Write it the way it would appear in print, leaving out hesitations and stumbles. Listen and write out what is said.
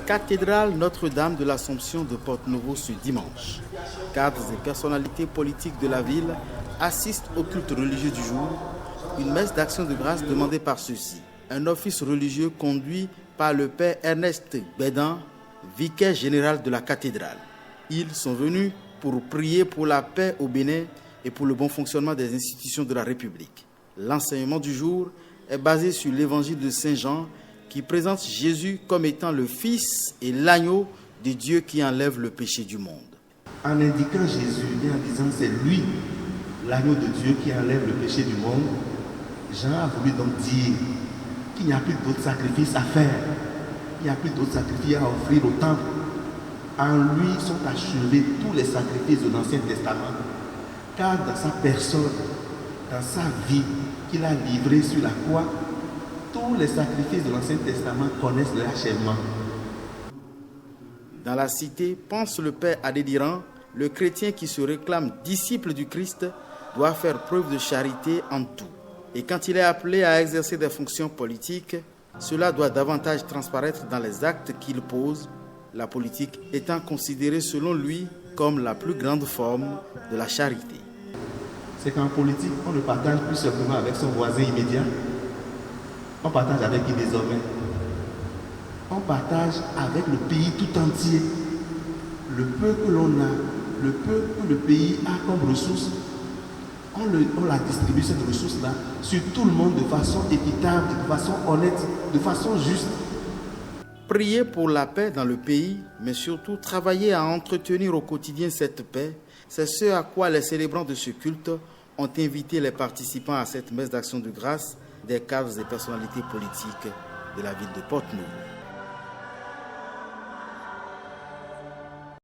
Cathédrale Notre-Dame de l'Assomption de Porto-Novo ce dimanche. Cadres et personnalités politiques de la ville assistent au culte religieux du jour, une messe d'action de grâce demandée par ceux-ci. Un office religieux conduit par le père Ernest Bédan, vicaire général de la cathédrale. Ils sont venus pour prier pour la paix au Bénin et pour le bon fonctionnement des institutions de la République. L'enseignement du jour est basé sur l'évangile de Saint Jean qui présente Jésus comme étant le Fils et l'agneau de Dieu qui enlève le péché du monde. En indiquant Jésus et en disant c'est lui, l'agneau de Dieu qui enlève le péché du monde, Jean a voulu donc dire qu'il n'y a plus d'autres sacrifices à faire. Il n'y a plus d'autres sacrifices à offrir au temple. En lui sont achevés tous les sacrifices de l'Ancien Testament. Car dans sa personne, dans sa vie qu'il a livrée sur la croix, tous les sacrifices de l'Ancien Testament connaissent leur achèvement. Dans la cité, pense le père Adédiran, le chrétien qui se réclame disciple du Christ doit faire preuve de charité en tout. Et quand il est appelé à exercer des fonctions politiques, cela doit davantage transparaître dans les actes qu'il pose, la politique étant considérée selon lui comme la plus grande forme de la charité. C'est qu'en politique, on ne partage plus simplement avec son voisin immédiat, on partage avec qui désormais? On partage avec le pays tout entier. Le peu que l'on a, le peu que le pays a comme ressources, on la distribue cette ressource-là sur tout le monde de façon équitable, de façon honnête, de façon juste. Prier pour la paix dans le pays, mais surtout travailler à entretenir au quotidien cette paix, c'est ce à quoi les célébrants de ce culte ont invité les participants à cette messe d'action de grâce des cadres et personnalités politiques de la ville de Porto-Novo.